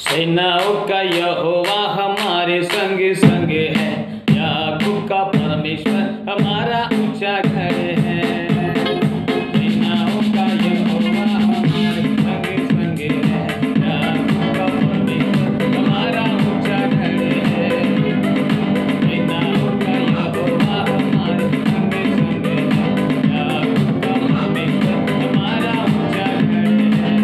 सेनाओं का यहोवा हमारे संग संग है, याकूब का परमेश्वर हमारा ऊंचा घर है। सेनाओं का यहोवा हमारे संग संग है, याकूब का परमेश्वर हमारा ऊंचा घर है। सेनाओं का यहोवा हमारे संग संग है, याकूब का परमेश्वर हमारा ऊंचा घर है।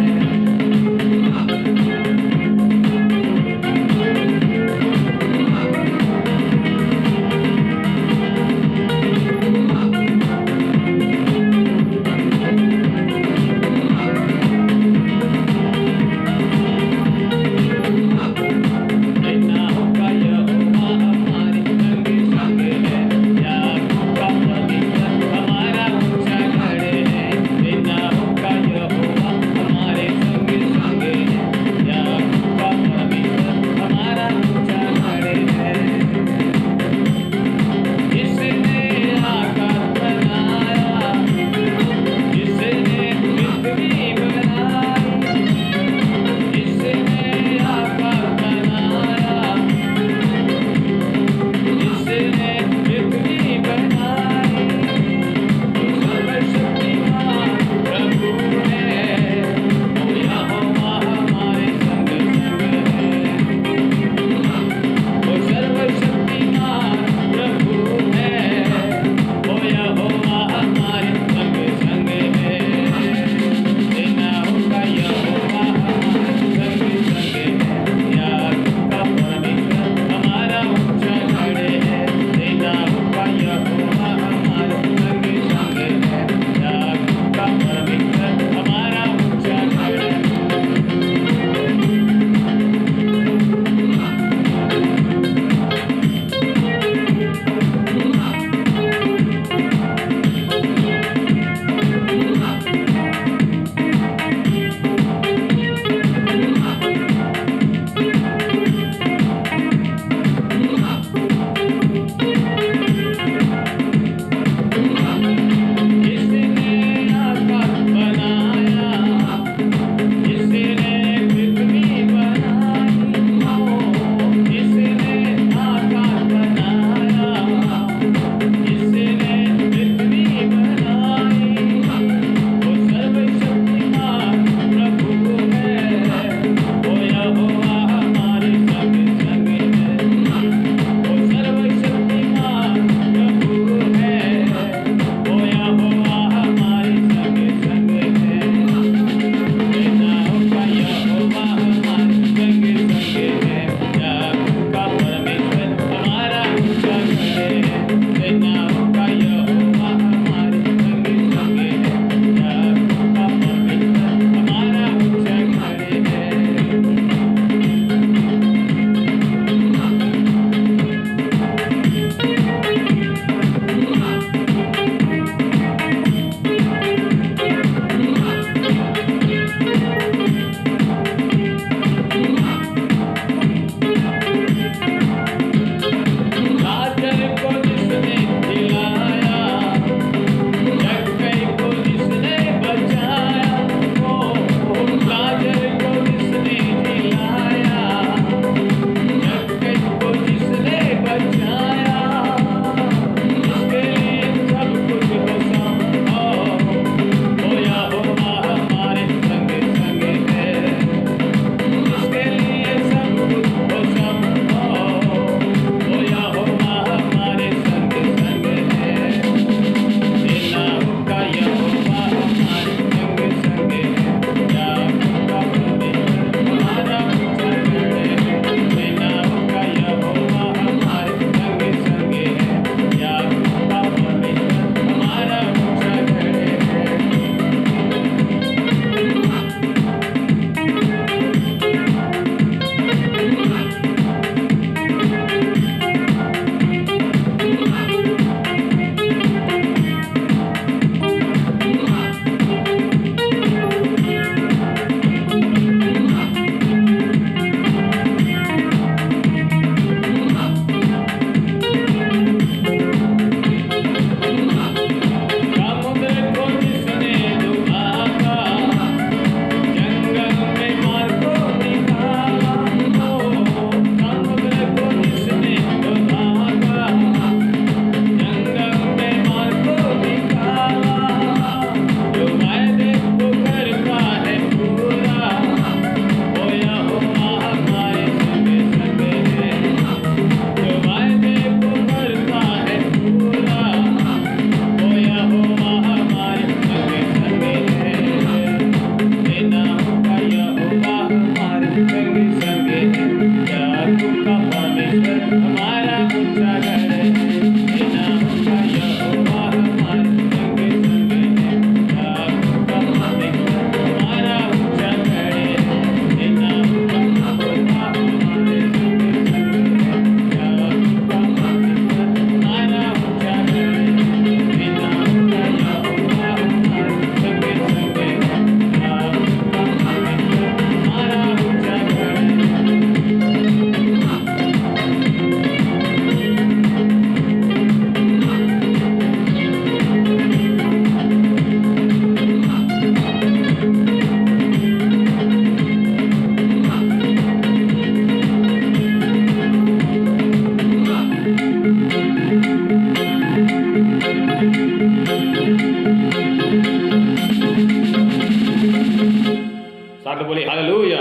हाथ बोले हालेलुया।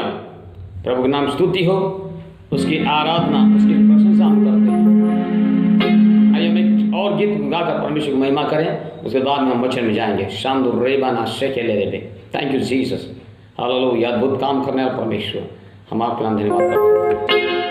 प्रभु का नाम स्तुति हो, उसकी आराधना, उसकी प्रशंसा हम करते हैं। आइए हम एक और गीत गाकर परमेश्वर की महिमा करें, उसके बाद में हम वचन में जाएंगे। शांदुर रेबाना शेकेले रेबे। Thank you Jesus, hallelujah. अद्भुत काम करने वाला परमेश्वर, हम आपका नाम धन्यवाद करते हैं।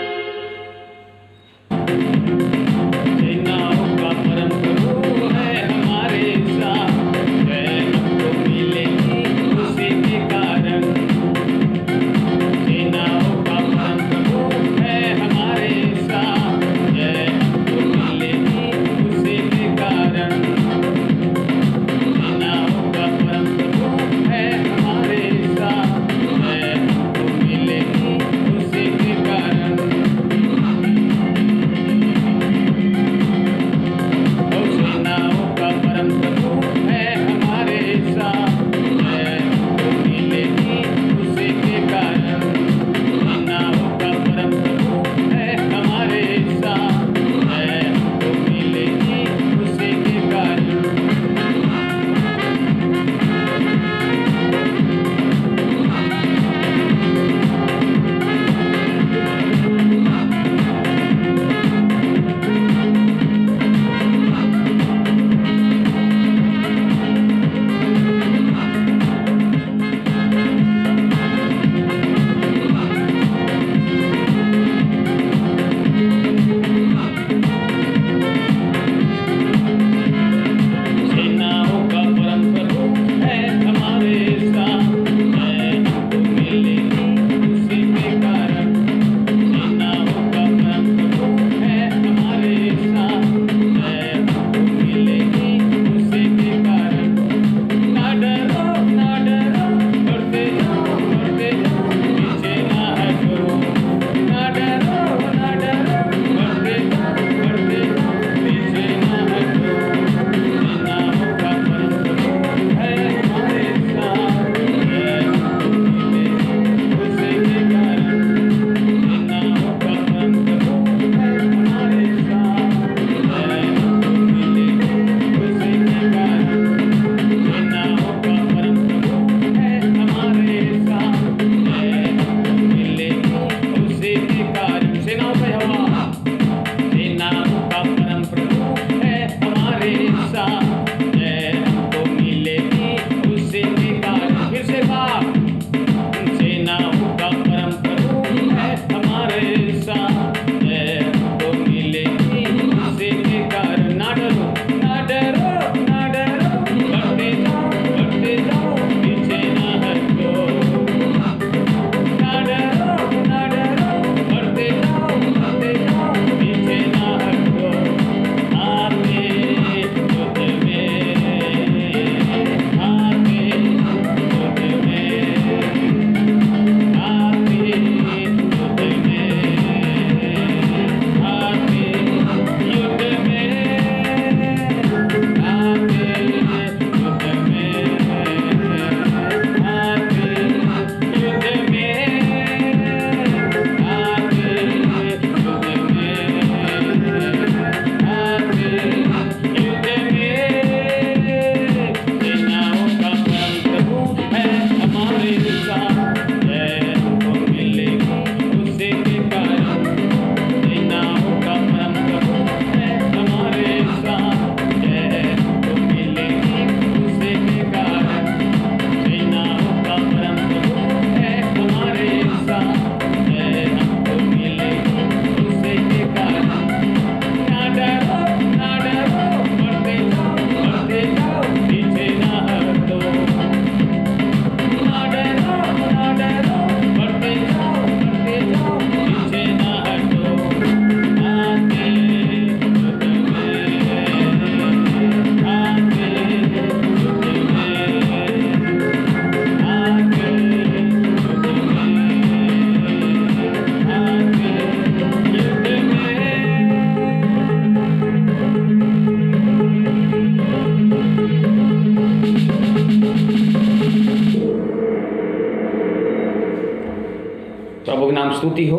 प्रभु के नाम स्तुति हो।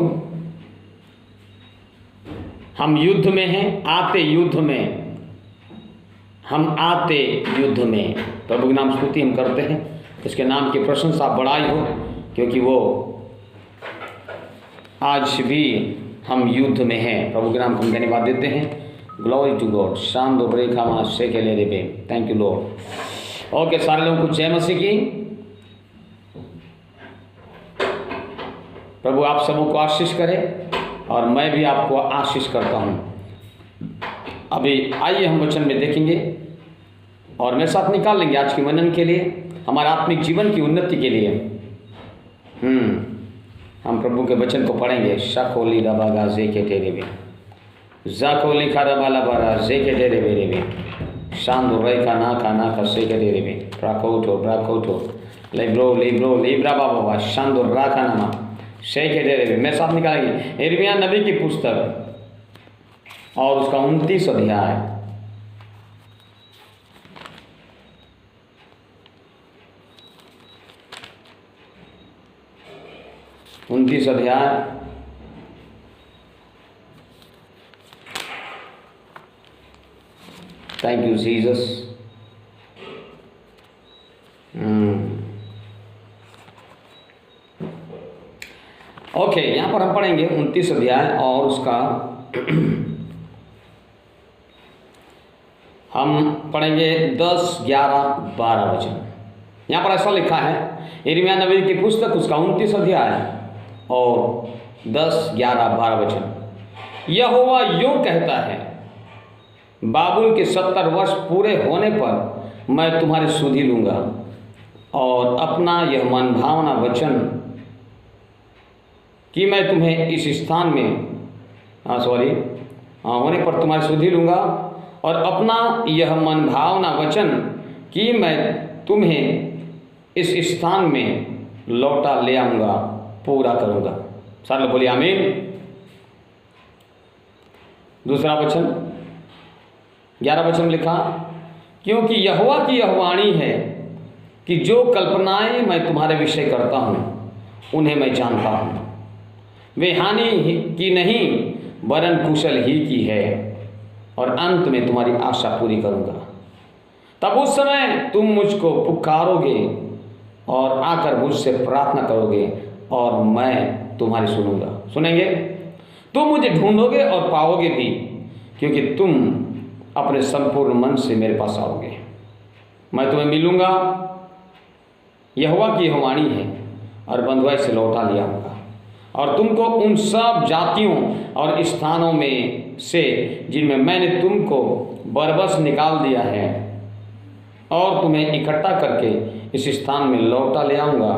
हम युद्ध में हैं, आते युद्ध में, हम आते युद्ध में। प्रभु के नाम स्तुति हम करते हैं, इसके नाम की प्रशंसा बढ़ाई हो। क्योंकि वो आज भी हम युद्ध में हैं। प्रभु के नाम को हम धन्यवाद देते हैं। Glory to God. शाम दो ब्रेक हम से के ले रे। Thank you Lord. ओके, सारे लोगों को जय मसीह की। प्रभु आप सबों को आशीष करे और मैं भी आपको आशीष करता हूँ। अभी आइए हम वचन में देखेंगे और मेरे साथ निकाल लेंगे आज की मनन के लिए, हमारे आत्मिक जीवन की उन्नति के लिए। हम प्रभु के वचन को पढ़ेंगे। शकोली रबागा जे के तेरे बे जाकोली खा रबाला बारा जे के तेरे बेरे बे शांदो रे का ना से के तेरे बे प्राकोटो लिब्रो लिब्रा बाबा शांदो राखा नामा से के तेरे बे। मेरे साथ निकालेंगे यिर्मयाह नबी की पुस्तक और उसका 29 अध्याय। Thank you Jesus. ओके, यहाँ पर हम पढ़ेंगे 29 अध्याय और उसका हम पढ़ेंगे 10, 11, 12 वचन। यहाँ पर ऐसा लिखा है, यिर्मयाह नबी की पुस्तक उसका 29 अध्याय और 10, 11, 12 वचन। यहोवा यूं कहता है, बाबुल के 70 वर्ष पूरे होने पर मैं तुम्हारी सुधि लूँगा और अपना यह मन भावना वचन कि मैं तुम्हें इस स्थान में होने पर तुम्हारी सुधि लूँगा और अपना यह मन भावना वचन कि मैं तुम्हें इस स्थान में लौटा ले आऊँगा, पूरा करूँगा। सारे बोलिए आमीन। दूसरा वचन 11 वचन लिखा, क्योंकि यहोवा की यह वाणी है कि जो कल्पनाएं मैं तुम्हारे विषय करता हूँ उन्हें मैं जानता हूँ, वे हानि की नहीं वरन कुशल ही की है और अंत में तुम्हारी आशा पूरी करूँगा। तब उस समय तुम मुझको पुकारोगे और आकर मुझसे प्रार्थना करोगे और मैं तुम्हारी सुनेंगे। तुम मुझे ढूंढोगे और पाओगे भी, क्योंकि तुम अपने संपूर्ण मन से मेरे पास आओगे। मैं तुम्हें मिलूंगा, यहोवा की यह वाणी है, और बंधुआई से लौटा ले आऊँगा और तुमको उन सब जातियों और स्थानों में से जिनमें मैंने तुमको बरबस निकाल दिया है और तुम्हें इकट्ठा करके इस स्थान में लौटा ले आऊँगा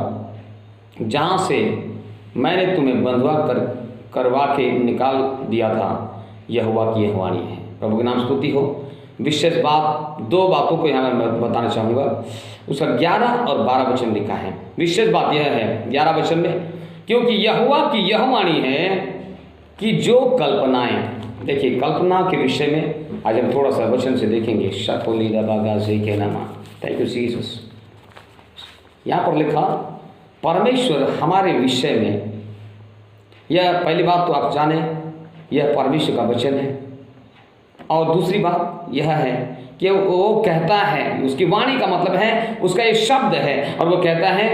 जहाँ से मैंने तुम्हें बंधुआ करवा के निकाल दिया था। यहोवा की यह वाणी है। प्रभु के नाम स्तुति हो। विशेष बात, 2 बातों को यहाँ मैं बताना चाहूँगा। उसका 11 और 12 वचन लिखा है। विशेष बात यह है 11 वचन में, क्योंकि यहोवा की यह वाणी है कि जो कल्पनाएं, देखिए कल्पना के विषय में आज हम थोड़ा सा वचन से देखेंगे। शकोली रबागा से के नामा। Thank you Jesus. यहाँ पर लिखा परमेश्वर हमारे विषय में, यह पहली बात तो आप जाने यह परमेश्वर का वचन है, और दूसरी बात यह है कि वो कहता है, उसकी वाणी का मतलब है उसका एक शब्द है, और वो कहता है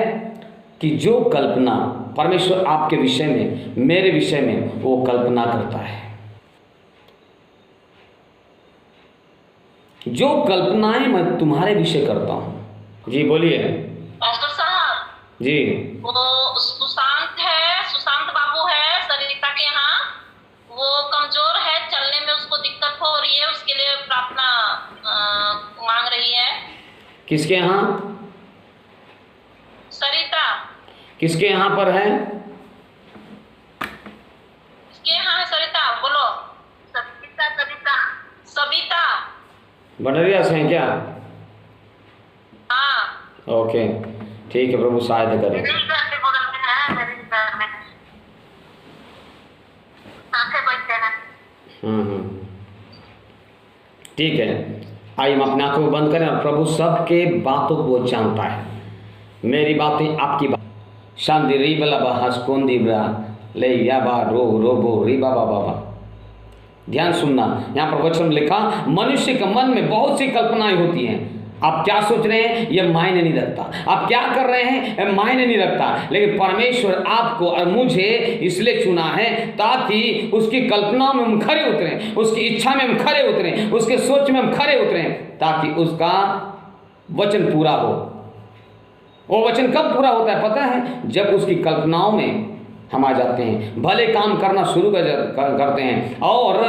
कि जो कल्पना परमेश्वर आपके विषय में, मेरे विषय में वो कल्पना करता है। जो कल्पनाएं मैं तुम्हारे विषय करता हूं। जी बोलिए। पास्टर साहब जी, वो सुशांत है, सुशांत बाबू है सरिता के यहाँ, वो कमजोर है, चलने में उसको दिक्कत हो रही है, उसके लिए प्रार्थना मांग रही है। किसके यहाँ? सरिता। किसके यहाँ पर है? किसके यहाँ है सरिता? बोलो। सविता। सविता सविता बडरिया से हैं क्या? हाँ। ओके ठीक है, प्रभु सहायता करें। मेरे घर के बगल में है, मेरे घर में आके बैठते हैं। ठीक है, आइए हम अपने आंखों को बंद करें और प्रभु सबके बातों को वो जानता है। मेरी बातें आपकी बात। शांति री बला बा हंसकोन दिब्रा ले या बा रो रो बो री बाबा बाबा। ध्यान सुनना, यहाँ पर वचन लिखा, मनुष्य के मन में बहुत सी कल्पनाएं होती हैं। आप क्या सोच रहे हैं ये मायने नहीं रखता, आप क्या कर रहे हैं ये मायने नहीं रखता, लेकिन परमेश्वर आपको और मुझे इसलिए चुना है ताकि उसकी कल्पनाओं में हम खरे उतरें, उसकी इच्छा में हम खरे उतरें, उसके सोच में हम खरे उतरें, ताकि उसका वचन पूरा हो। वो वचन कब पूरा होता है पता है? जब उसकी कल्पनाओं में हम आ जाते हैं, भले काम करना शुरू करते हैं, और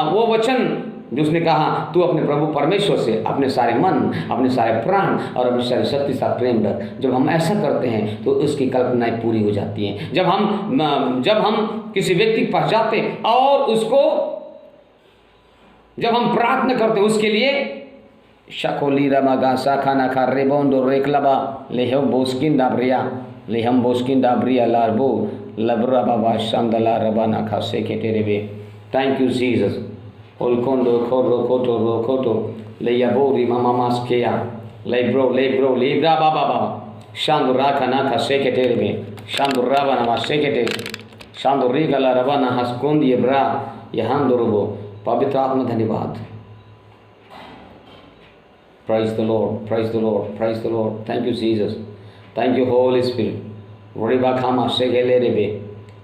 वो वचन जो उसने कहा तू अपने प्रभु परमेश्वर से अपने सारे मन, अपने सारे प्राण और अपनी सारी शक्ति साथ प्रेम रख। जब हम ऐसा करते हैं तो उसकी कल्पनाएं पूरी हो जाती हैं। जब हम किसी व्यक्ति के पास जाते और उसको जब हम प्रार्थना करते हैं उसके लिए, शकोली रमागा साखाना खा रेबोंडो रेकलबा लेहम बोस्किन दाब्रिया लेहम बोस्किन दाब्रिया लारबो लबरा बाबा शांदला रबाना खा सेके तेरेबे। Thank you Jesus. Olkondo koro koto ro koto le yabori mama maskeya le bro libra baba shandu raka naka seketerebe shandu raba na sekete shandu rigala raba na haskundi bra yahandorobo। पवित्र आत्मा धन्यवाद। Praise the Lord, praise the Lord, praise the Lord. Thank you Jesus, thank you Holy Spirit। Riba खामा सेकेले रेबे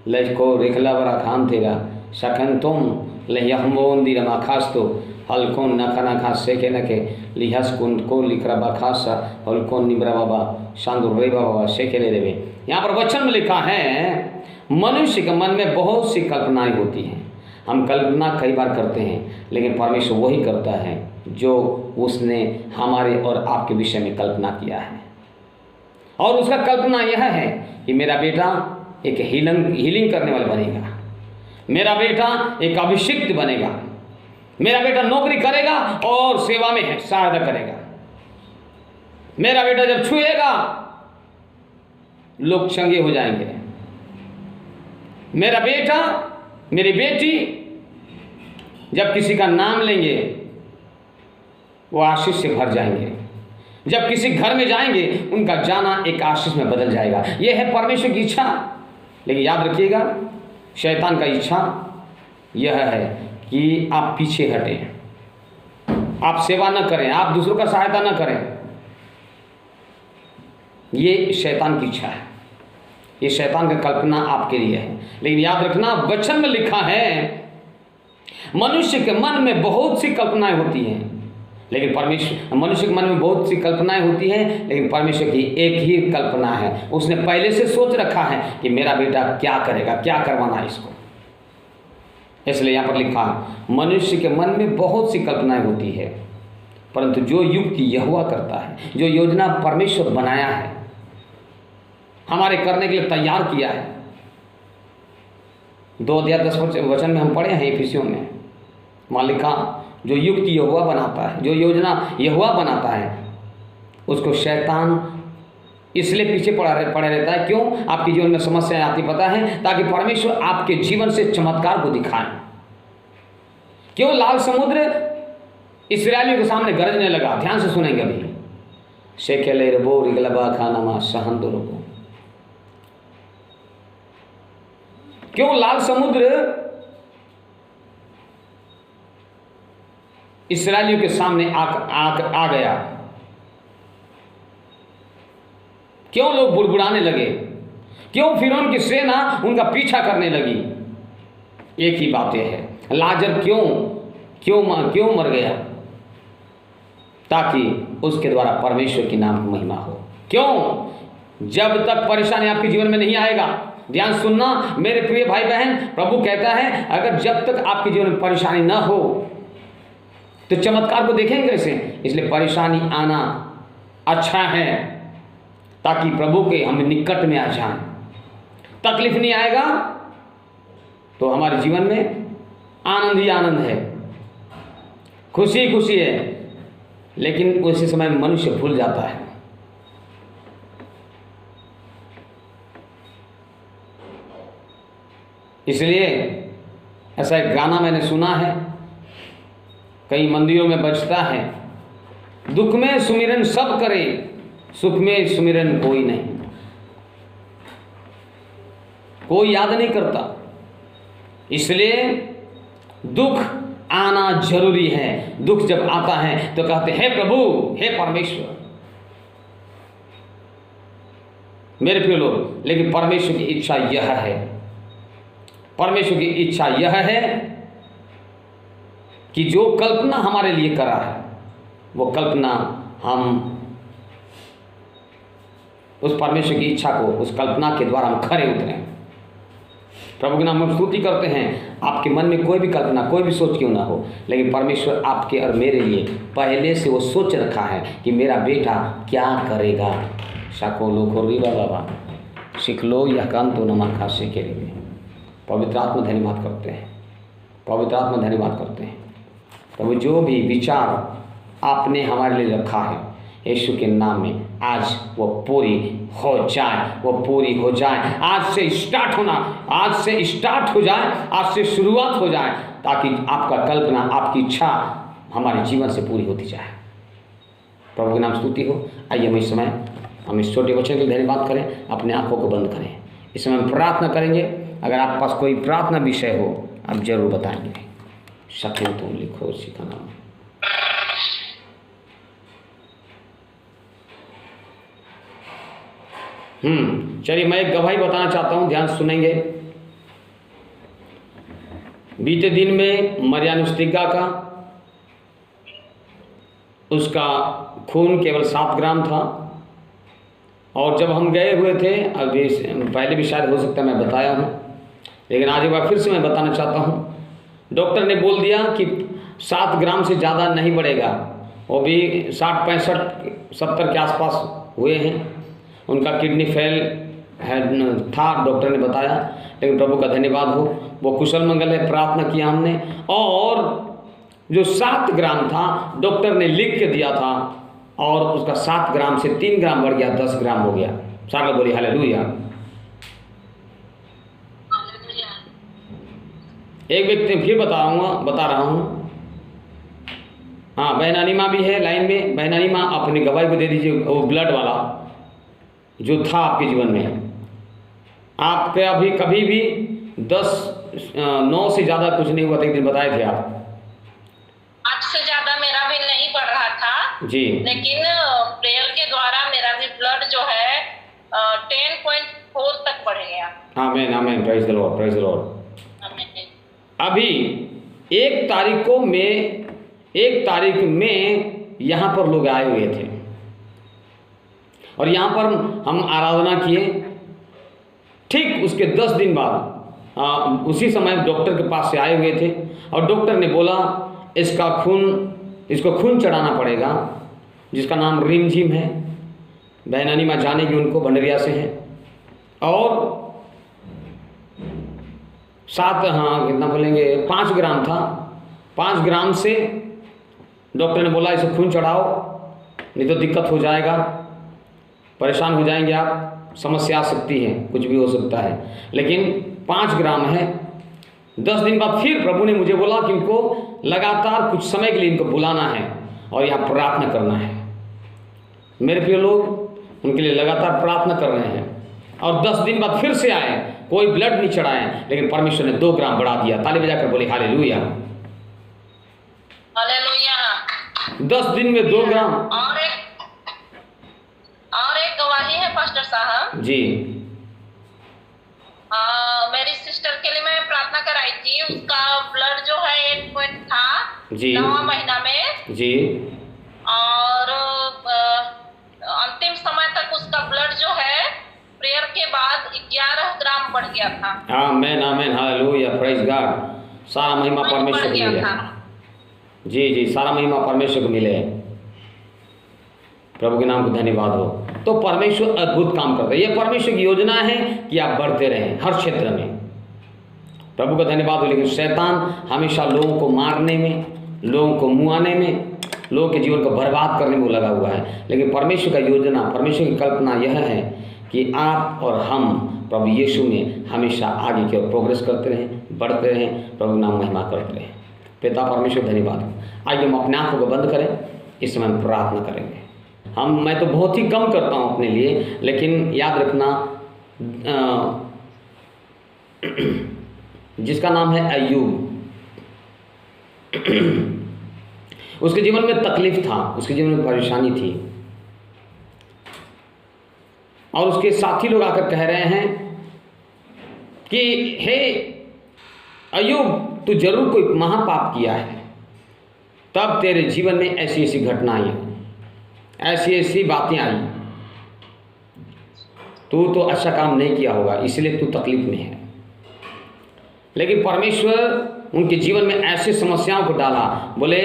लेको रिखला बरा खान तेरा सकन तुम लेहमोंदी रमा खास्तो हलकोन नखना खास सेके नके लिहस कुंड को लिखरा खासा हलकोन निब्रा बाबा शांदुर रे बाबा सेके ले देवे। यहाँ पर वचन में लिखा है मनुष्य के मन में बहुत सी कल्पनाएं होती हैं। हम कल्पना कई बार करते हैं, लेकिन परमेश्वर वही करता है जो उसने हमारे और आपके विषय में कल्पना किया है। और उसका कल्पना यह है कि मेरा बेटा एक हीलिंग करने वाला बनेगा, मेरा बेटा एक अभिषिक्त बनेगा, मेरा बेटा नौकरी करेगा और सेवा में है सहायता करेगा, मेरा बेटा जब छुएगा लोग चंगे हो जाएंगे, मेरा बेटा मेरी बेटी जब किसी का नाम लेंगे वो आशीष से भर जाएंगे, जब किसी घर में जाएंगे उनका जाना एक आशीष में बदल जाएगा। यह है परमेश्वर की इच्छा। लेकिन याद रखिएगा शैतान का इच्छा यह है कि आप पीछे हटें, आप सेवा न करें, आप दूसरों का सहायता न करें। ये शैतान की इच्छा है, ये शैतान की कल्पना आपके लिए है। लेकिन याद रखना वचन में लिखा है मनुष्य के मन में बहुत सी कल्पनाएं होती हैं, लेकिन परमेश्वर मनुष्य के मन में बहुत सी कल्पनाएं होती हैं, लेकिन परमेश्वर की एक ही कल्पना है। उसने पहले से सोच रखा है कि मेरा बेटा क्या करेगा, क्या करवाना है इसको। इसलिए यहाँ पर लिखा मनुष्य के मन में बहुत सी कल्पनाएं होती है, परंतु जो युक्ति यहोवा करता है, जो योजना परमेश्वर बनाया है, हमारे करने के लिए तैयार किया है। 2:10 वचन में हम पढ़े हैं इफिसियों में, वहाँ लिखा जो युक्ति यहोवा बनाता है, जो योजना यहोवा बनाता है, उसको शैतान इसलिए पीछे पड़े रहता है। क्यों? आपके जीवन में समस्याएं आती पता है, ताकि परमेश्वर आपके जीवन से चमत्कार को दिखाए। क्यों लाल समुद्र इस्राएलियों के सामने गरजने लगा? ध्यान से सुनेंगे अभी। शेकेले रबो रिगलबा खानामा सहंदुरबो। क्यों लाल समुद्र इस्राएलियों के सामने आ गया? क्यों लोग बुड़बुड़ाने लगे? क्यों फिरौन की सेना उनका पीछा करने लगी? एक ही बात यह है, लाजर क्यों मर गया? ताकि उसके द्वारा परमेश्वर की नाम की महिमा हो। क्यों? जब तक परेशानी आपके जीवन में नहीं आएगा, ध्यान सुनना मेरे प्रिय भाई बहन, प्रभु कहता है अगर जब तक आपके जीवन में परेशानी न हो तो चमत्कार को देखेंगे कैसे? इसलिए परेशानी आना अच्छा है, ताकि प्रभु के हम निकट में आ जाएं। तकलीफ नहीं आएगा तो हमारे जीवन में आनंद ही आनंद है, खुशी खुशी है। लेकिन उसी समय मनुष्य भूल जाता है। इसलिए ऐसा एक गाना मैंने सुना है, कई मंदिरों में बजता है, दुख में सुमिरन सब करे, सुख में सुमिरन कोई नहीं। कोई याद नहीं करता। इसलिए दुख आना जरूरी है। दुख जब आता है तो कहते हे प्रभु, हे परमेश्वर। मेरे प्रिय लोग, लेकिन परमेश्वर की इच्छा यह है, परमेश्वर की इच्छा यह है कि जो कल्पना हमारे लिए करा है वो कल्पना हम उस परमेश्वर की इच्छा को, उस कल्पना के द्वारा हम खरे उतरें। प्रभु के नाम में स्तुति करते हैं। आपके मन में कोई भी कल्पना, कोई भी सोच क्यों ना हो, लेकिन परमेश्वर आपके और मेरे लिए पहले से वो सोच रखा है कि मेरा बेटा क्या करेगा। शाकोलो खोरीबा बाबा शिखलो या कांतो नमा खासे के लिए पवित्र आत्मा धन्यवाद करते हैं, पवित्र आत्मा धन्यवाद करते हैं। प्रभु जो भी विचार आपने हमारे लिए रखा है यीशु के नाम में आज वो पूरी हो जाए, वो पूरी हो जाए। आज से स्टार्ट होना, आज से स्टार्ट हो जाए, आज से शुरुआत हो जाए, ताकि आपका कल्पना, आपकी इच्छा हमारे जीवन से पूरी होती जाए। प्रभु के नाम स्तुति हो। आइए हम इस समय हम इस छोटे बच्चे के लिए धन्यवाद करें, अपने आंखों को बंद करें। इस समय हम प्रार्थना करेंगे। अगर आपके पास कोई प्रार्थना विषय हो आप जरूर बताएंगे। शकील तुम लिखो सीखा नाम। चलिए मैं एक गवाही बताना चाहता हूँ, ध्यान सुनेंगे। बीते दिन में मरियानुस्तिका का, उसका खून केवल 7 ग्राम था। और जब हम गए हुए थे, अभी पहले भी शायद हो सकता है मैं बताया हूँ, लेकिन आज एक बार फिर से मैं बताना चाहता हूँ। डॉक्टर ने बोल दिया कि 7 ग्राम से ज़्यादा नहीं बढ़ेगा। वो भी 60, 65, 70 के आसपास हुए हैं। उनका किडनी फेल है था, डॉक्टर ने बताया, लेकिन प्रभु का धन्यवाद हो, वो कुशल मंगल है। प्रार्थना किया हमने, और जो 7 ग्राम था डॉक्टर ने लिख के दिया था, और उसका 7 ग्राम से 3 ग्राम बढ़ गया, 10 ग्राम हो गया। सारा बोली हालेलुया। एक व्यक्ति फिर बता रहा हूँ। हाँ, बहन अनिमा भी है लाइन में। बहन अनिमा अपनी गवाही को दे दीजिए। वो ब्लड वाला जो था आपके जीवन में, आपके अभी कभी भी 9 से ज़्यादा कुछ नहीं हुआ था, एक दिन बताए थे आप। 8 से ज़्यादा मेरा भी नहीं बढ़ रहा था जी, लेकिन प्रेयर के द्वारा मेरा भी ब्लड जो है 10.4 तक बढ़ गया। आमीन आमीन, praise the Lord, praise the Lord. अभी 1 तारीख में यहाँ पर लोग आए हुए थे, और यहाँ पर हम आराधना किए। ठीक उसके 10 दिन बाद उसी समय डॉक्टर के पास से आए हुए थे, और डॉक्टर ने बोला इसको खून चढ़ाना पड़ेगा, जिसका नाम रिमझिम है। बहन अनिमा जानेगी उनको, भंडरिया से हैं। और 7, हाँ कितना बोलेंगे, 5 ग्राम था। 5 ग्राम से डॉक्टर ने बोला इसे खून चढ़ाओ, नहीं तो दिक्कत हो जाएगा, परेशान हो जाएंगे आप, समस्या आ सकती है, कुछ भी हो सकता है। लेकिन 5 ग्राम है। 10 दिन बाद फिर प्रभु ने मुझे बोला कि इनको लगातार कुछ समय के लिए इनको बुलाना है और यहाँ प्रार्थना करना है। मेरे प्रिय लोग, उनके लिए लगातार प्रार्थना कर रहे हैं। और 10 दिन बाद फिर से आए, कोई ब्लड नहीं चढ़ाए, लेकिन परमेश्वर ने 2 ग्राम बढ़ा दिया। ताली बजाकर बोले हालेलुया, हालेलुया। 10 दिन में 2 ग्राम। और एक गवाही है पास्टर साहब जी। मेरी सिस्टर के लिए मैं प्रार्थना कराई थी। उसका ब्लड जो है 8 पॉइंट था जी, 9वां महीना में जी, और अंतिम समय तक उसका ब्लड जो है प्रेयर के बाद 11 ग्राम बढ़ गया था। आमीन आमीन, हालेलुया, प्रेज गॉड। सारा महिमा परमेश्वर को मिले। जी जी, सारा महिमा परमेश्वर को मिले। प्रभु के नाम को धन्यवाद हो। तो परमेश्वर अद्भुत काम करता है। ये परमेश्वर की योजना है कि आप बढ़ते रहें हर क्षेत्र में। प्रभु का धन्यवाद हो। लेकिन शैतान हमेशा लोगों को मारने में, लोगों को मुआने में, लोगों के जीवन को बर्बाद करने में लगा हुआ है। लेकिन परमेश्वर का योजना, परमेश्वर की कल्पना यह है कि आप और हम प्रभु यीशु में हमेशा आगे की ओर प्रोग्रेस करते रहें, बढ़ते रहें, प्रभु नाम महिमा करते रहें। पिता परमेश्वर धन्यवाद। आइए हम अपने आँखों को बंद करें, इस समय हम प्रार्थना करेंगे। मैं तो बहुत ही कम करता हूँ अपने लिए, लेकिन याद रखना जिसका नाम है अय्यूब, उसके जीवन में तकलीफ था, उसके जीवन में परेशानी थी, और उसके साथी लोग आकर कह रहे हैं कि हे अय्यूब, तू जरूर कोई महापाप किया है, तब तेरे जीवन में ऐसी ऐसी घटनाएं, ऐसी ऐसी बातें आई, तू तो अच्छा काम नहीं किया होगा, इसलिए तू तकलीफ में है। लेकिन परमेश्वर उनके जीवन में ऐसी समस्याओं को डाला, बोले,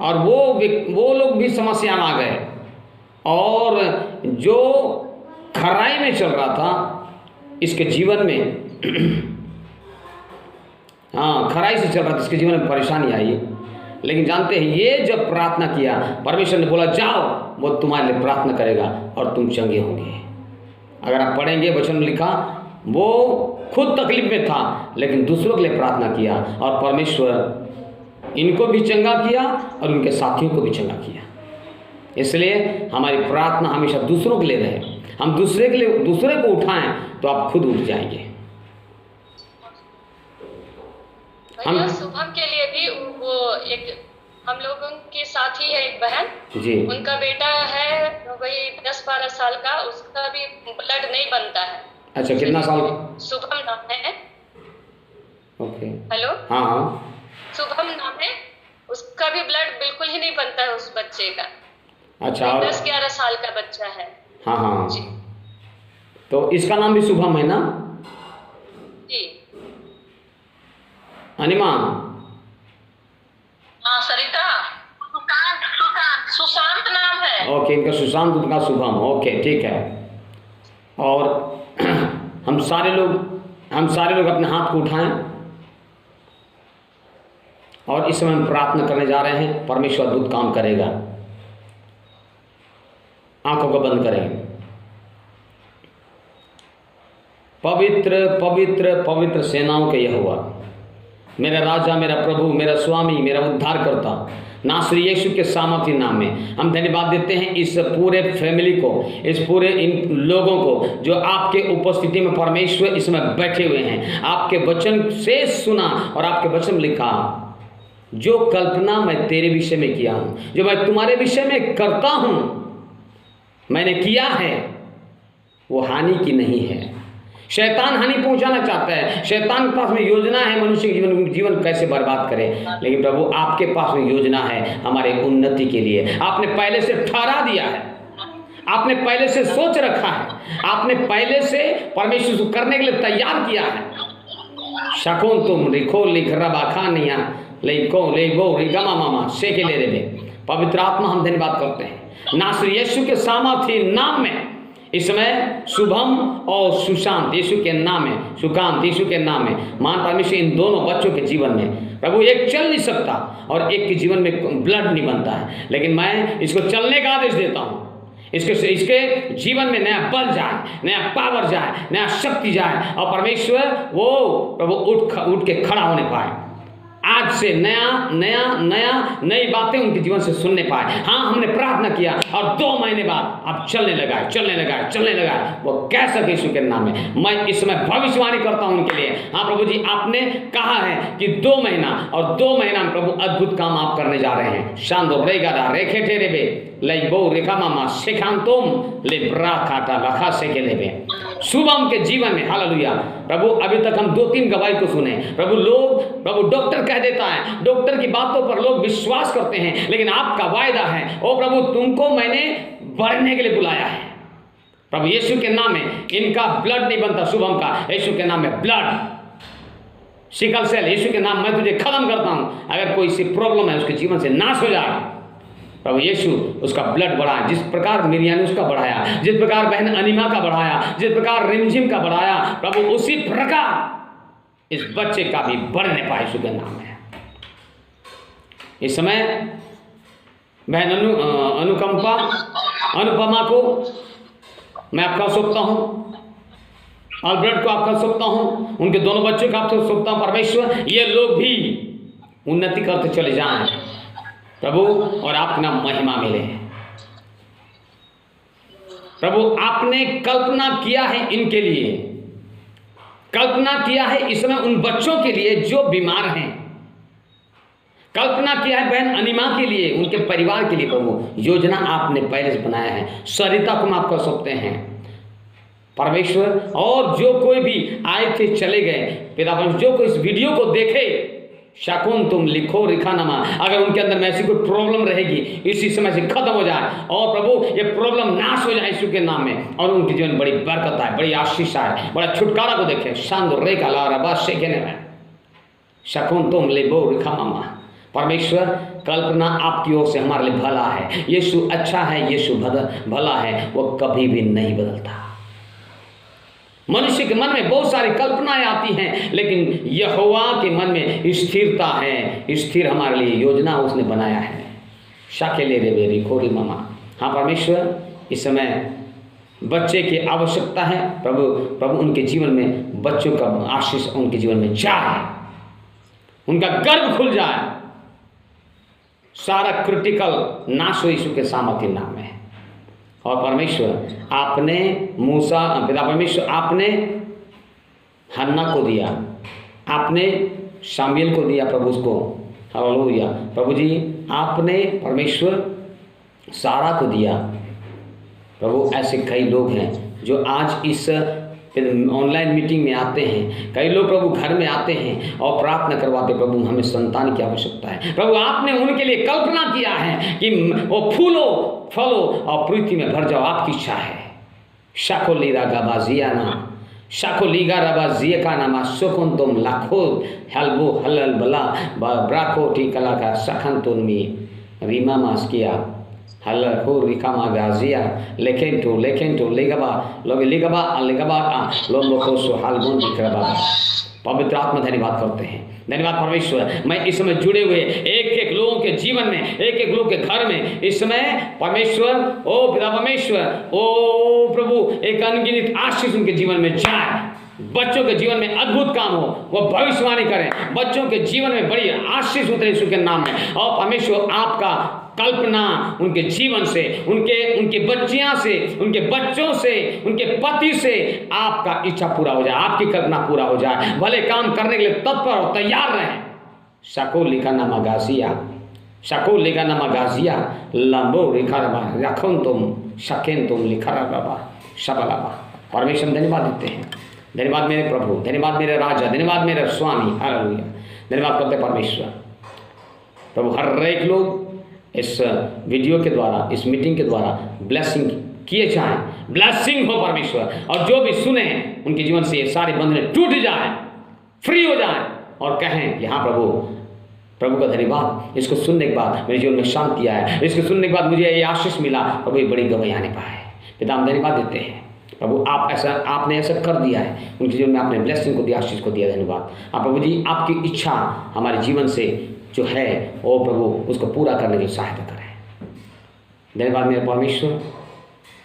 और वो लोग भी समस्या में आ गए, और जो खराई में चल रहा था इसके जीवन में हाँ, खराई से चल रहा था, इसके जीवन में परेशानी आई। लेकिन जानते हैं, ये जब प्रार्थना किया, परमेश्वर ने बोला जाओ, वो तुम्हारे लिए प्रार्थना करेगा और तुम चंगे होंगे। अगर आप पढ़ेंगे वचन में लिखा, वो खुद तकलीफ में था लेकिन दूसरों के लिए प्रार्थना किया, और परमेश्वर इनको भी चंगा किया और उनके साथियों को भी चंगा किया। इसलिए हमारी प्रार्थना हमेशा दूसरों के लिए रहे। हम दूसरे को उठाएं तो आप खुद उठ जाएंगे। हम शुभम के लिए भी वो एक हम लोगों के साथ ही है एक बहन जी, उनका बेटा है वही 10-12 साल का, उसका भी ब्लड नहीं बनता है। अच्छा, कितना साल? शुभम नाम है। ओके, हेलो, हाँ हाँ, शुभम नाम है, उसका भी ब्लड बिल्कुल ही नहीं बनता है उस बच्चे का। अच्छा, 10-11 साल का बच्चा है। हाँ हाँ जी, तो इसका नाम भी शुभम है ना? जी, अनिमा? हाँ सरिता, सुशांत नाम है। ओके, इनका सुशांत, उनका शुभम। ओके, ठीक है। और हम सारे लोग अपने हाथ को उठाएं और इस समय हम प्रार्थना करने जा रहे हैं। परमेश्वर अद्भुत काम करेगा। आंखों को बंद करें। पवित्र पवित्र पवित्र सेनाओं के यहोवा, मेरा राजा, मेरा प्रभु, मेरा स्वामी, मेरा उद्धारकर्ता, नासरी यीशु के सामर्थी नाम में हम धन्यवाद देते हैं इस पूरे फैमिली को, इस पूरे इन लोगों को जो आपके उपस्थिति में परमेश्वर इसमें बैठे हुए हैं। आपके वचन से सुना और आपके वचन में लिखा, जो कल्पना मैं तेरे विषय में किया हूँ, जो मैं तुम्हारे विषय में करता हूँ, मैंने किया है, वो हानि की नहीं है। शैतान हानि पहुंचाना चाहता है, शैतान के पास में योजना है मनुष्य के जीवन कैसे बर्बाद करे, लेकिन प्रभु आपके पास में योजना है हमारे उन्नति के लिए। आपने पहले से ठहरा दिया है, आपने पहले से सोच रखा है, आपने पहले से परमेश्वर को करने के लिए तैयार किया है। शकुन तुम रिखो लिख रबा खानिया लेको लेगो रिगमा मामा शेके ले रे। पवित्र आत्मा, हम धन्यवाद करते हैं नासरी यीशु के सामर्थी नाम में इस समय शुभम और सुशांत यीशु के नाम में, सुकांत यीशु के नाम में, मान परमेश्वर इन दोनों बच्चों के जीवन में प्रभु, एक चल नहीं सकता और एक के जीवन में ब्लड नहीं बनता है, लेकिन मैं इसको चलने का आदेश देता हूँ। इसके जीवन में नया बल जाए, नया पावर जाए, नया शक्ति जाए, और परमेश्वर वो प्रभु उठ के खड़ा होने पाए। आज से नई बातें उनके जीवन से सुनने पाए। हाँ, हमने प्रार्थना किया और 2 महीने बाद अब चलने लगा। वो कह सके यीशु के नाम में। मैं इस समय भविष्यवाणी करता हूं उनके लिए। हाँ प्रभु जी, आपने कहा है कि 2 महीना और 2 महीना में प्रभु अद्भुत काम आप करने जा रहे हैं। शांदो रेगा रेखे ठेरे बे लई बो रेखा मामा शेखांतोम ले ब्रा काटा लखा से के लेबे। शुभम के जीवन में हालेलुया प्रभु, अभी तक हम 2-3 गवाही को सुने प्रभु डॉक्टर कह देता है, डॉक्टर की बातों पर लोग विश्वास करते हैं, लेकिन आपका वायदा है, ओ प्रभु तुमको मैंने बढ़ने के लिए बुलाया है। प्रभु यीशु के नाम में इनका ब्लड नहीं बनता, शुभम का, यीशु के नाम में ब्लड सिकल सेल यीशु के नाम मैं तुझे खत्म करता हूं। अगर कोई सी प्रॉब्लम है उसके जीवन से नाश हो जाए, प्रभु यीशु उसका ब्लड बढ़ाया, जिस प्रकार मिरिया ने उसका बढ़ाया, जिस प्रकार बहन अनिमा का बढ़ाया, जिस प्रकार रिमझिम का बढ़ाया, प्रभु उसी प्रकार इस बच्चे का भी बढ़ने पाए यीशु के नाम में। इस समय बहन अनुपमा को मैं आपका सौंपता हूँ, अल्बर्ट को आपका सौंपता हूँ, उनके दोनों बच्चों को आपको सौंपता हूँ। परमेश्वर ये लोग भी उन्नति करते चले जाएं प्रभु, और आपका नाम महिमा मिले। प्रभु आपने कल्पना किया है इनके लिए, कल्पना किया है इस समय उन बच्चों के लिए जो बीमार हैं, कल्पना किया है बहन अनिमा के लिए, उनके परिवार के लिए प्रभु योजना आपने पहले से बनाया है। सरिता को माफ कर सकते हैं परमेश्वर, और जो कोई भी आए थे चले गए पिता परमेश्वर, जो कोई इस वीडियो को देखे, शकुन तुम लिखो रिखानामा, अगर उनके अंदर में ऐसी कोई प्रॉब्लम रहेगी इसी समय से खत्म हो जाए, और प्रभु ये प्रॉब्लम नाश हो जाए यीशु के नाम में, और उनके जीवन बड़ी बरकत आए, बड़ी आशीष आए, बड़ा छुटकारा को देखें। शांत रेखा ला रबा शेखने में शकुन तुम लिखो रिखानामा। परमेश्वर कल्पना आपकी ओर से हमारे लिए भला है, यीशु अच्छा है, यीशु भला है, वो कभी भी नहीं बदलता। मनुष्य के मन में बहुत सारी कल्पनाएं आती हैं, लेकिन यहोवा के मन में स्थिरता है, स्थिर हमारे लिए योजना उसने बनाया है। शाकेले रे बेरी खोरी मामा। हाँ परमेश्वर, इस समय बच्चे की आवश्यकता है प्रभु उनके जीवन में बच्चों का आशीष उनके जीवन में जाए, उनका गर्भ खुल जाए, सारा क्रिटिकल नाश हो यीशु के सामर्थ्य नाम में। और परमेश्वर आपने मूसा पिता परमेश्वर आपने हन्ना को दिया, आपने शामिल को दिया प्रभु उसको, हालेलुया। प्रभु जी आपने परमेश्वर सारा को दिया प्रभु। ऐसे कई लोग हैं जो आज इस ऑनलाइन मीटिंग में आते हैं, कई लोग प्रभु घर में आते हैं और प्रार्थना करवाते प्रभु हमें संतान की आवश्यकता है। प्रभु आपने उनके लिए कल्पना किया है कि वो फूलो फलो और पृथ्वी में भर जाओ, आपकी इच्छा है। शाकोली रागा बाजिया ना शाकोलीगा रबा जिये का नामा सुकुन तुम लाखो हलबो हलल बला ब्राको टिकला का सखन तुनमी रीमा मास किया हल हो रिकामा गाजिया लेकिन तो लेगबा लोग लेगबा लोगों को सुहालबुन दिखरबा। पवित्र आत्मा धन्यवाद करते हैं, धन्यवाद परमेश्वर। मैं इस समय जुड़े हुए एक एक लोगों के जीवन में, एक एक लोग के घर में इस समय परमेश्वर ओ पिता परमेश्वर ओ प्रभु एक अनगिनत आशीष उनके जीवन में जाए, बच्चों के जीवन में अद्भुत काम हो, वो भविष्यवाणी करें, बच्चों के जीवन में बड़ी आशीष उतरे यीशु के नाम में। और परमेश्वर आपका कल्पना उनके जीवन से, उनके बच्चियां से, उनके बच्चों से, उनके पति से आपका इच्छा पूरा हो जाए, आपकी कल्पना पूरा हो जाए, भले काम करने के लिए तत्पर और तैयार रहें। शको लिखा नामा गाजिया शको लिखा नामा गाजिया लंबो लिखा रबा रखो तुम शकेन तुम लिखा रबा शबलाबा। परमेश्वर धन्यवाद देते हैं, धन्यवाद मेरे प्रभु, धन्यवाद मेरे राजा, धन्यवाद मेरे स्वामी, हालेलुया। धन्यवाद करते परमेश्वर। प्रभु हर एक लोग इस वीडियो के द्वारा, इस मीटिंग के द्वारा ब्लेसिंग किए जाएं, ब्लेसिंग हो परमेश्वर, और जो भी सुने उनके जीवन से ये सारे बंधन टूट जाए, फ्री हो जाए और कहें कि हाँ प्रभु का धन्यवाद, इसको सुनने के बाद मेरे जीवन में शांति आया, इसको सुनने के बाद मुझे ये आशीष मिला, प्रभु ये बड़ी गवाही आने पाए। पिता हम धन्यवाद देते हैं प्रभु, आपने ऐसा कर दिया है, उनके जीवन में आपने ब्लेसिंग को दिया, आशीष को दिया, धन्यवाद। आप प्रभु जी आपकी इच्छा हमारे जीवन से जो है वो प्रभु उसको पूरा करने की सहायता करें। धन्यवाद मेरे परमेश्वर।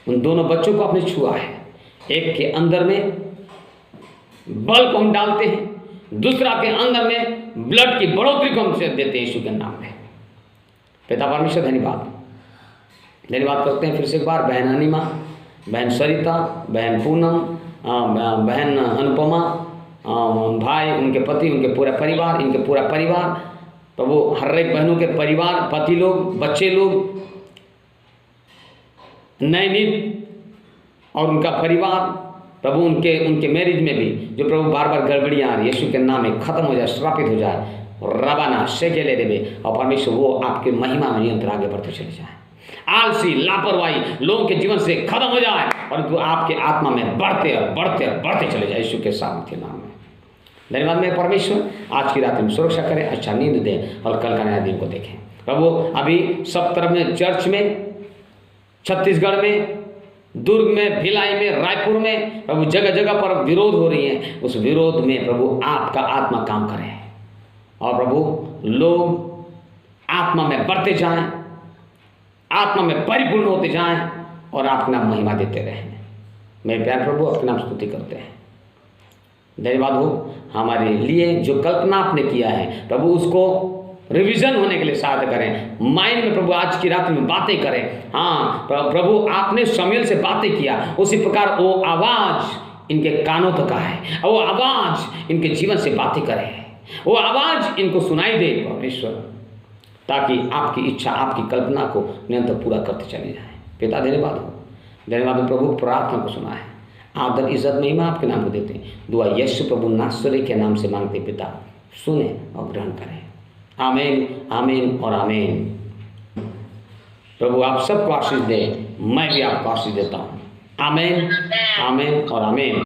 उन दोनों बच्चों को आपने छुआ है, एक के अंदर में बल को हम डालते हैं, दूसरा के अंदर में ब्लड की बढ़ोतरी को हम देते हैं यीशु के नाम में। पिता परमेश्वर धन्यवाद, धन्यवाद करते हैं फिर से एक बार बहन अनिमा, बहन सरिता, बहन पूनम, बहन अनुपमा, भाई उनके पति, उनके पूरा परिवार, इनके पूरा परिवार प्रभु, हर एक बहनों के परिवार, पति लोग, बच्चे लोग, नैनीत और उनका परिवार प्रभु, उनके मैरिज में भी जो प्रभु बार बार गड़बड़ियाँ आ रही यीशु के नाम में खत्म हो जाए, श्रापित हो जाए, रबाना शेकेले देवे, और परमेश्वर वो आपके महिमा में निरंतर आगे बढ़ते चले जाए। आलसी लापरवाही लोगों के जीवन से खत्म हो जाए, परंतु आपके आत्मा में बढ़ते और बढ़ते और बढ़ते चले जाए यीशु के सामर्थ्य नाम में। धन्यवाद मेरे परमेश्वर, आज की रात में सुरक्षा करें, अच्छा नींद दें और कल का नया दिन को देखें। प्रभु अभी सब तरफ में, चर्च में, छत्तीसगढ़ में, दुर्ग में, भिलाई में, रायपुर में प्रभु जगह जगह पर विरोध हो रही है, उस विरोध में प्रभु आपका आत्मा काम करे और प्रभु लोग आत्मा में बढ़ते जाएं, आत्मा में परिपूर्ण होते जाएं और आपका नाम महिमा देते रहें। मेरे प्यार प्रभु आपके नाम स्तुति करते हैं, धन्यवाद हो हमारे लिए जो कल्पना आपने किया है प्रभु, उसको रिवीजन होने के लिए सहायता करें, माइंड में प्रभु आज की रात में बातें करें। हाँ प्रभु आपने शमूएल से बातें किया, उसी प्रकार वो आवाज़ इनके कानों तक आए, वो आवाज़ इनके जीवन से बातें करे, वो आवाज़ इनको सुनाई दे परमेश्वर। ताकि आपकी इच्छा, आपकी कल्पना को निरंतर पूरा करते चले जाएं। पिता धन्यवाद हो, धन्यवाद हो प्रभु, प्रार्थना को सुना है। आदर इज्जत महिमा आपके नाम को देते हैं। दुआ यीशु प्रभु नासरी के नाम से मांगते पिता, सुने और ग्रहण करें। आमीन, आमीन और आमीन। प्रभु आप सबको आशीष दे, मैं भी आपको आशीष देता हूँ। आमीन, आमीन और आमीन।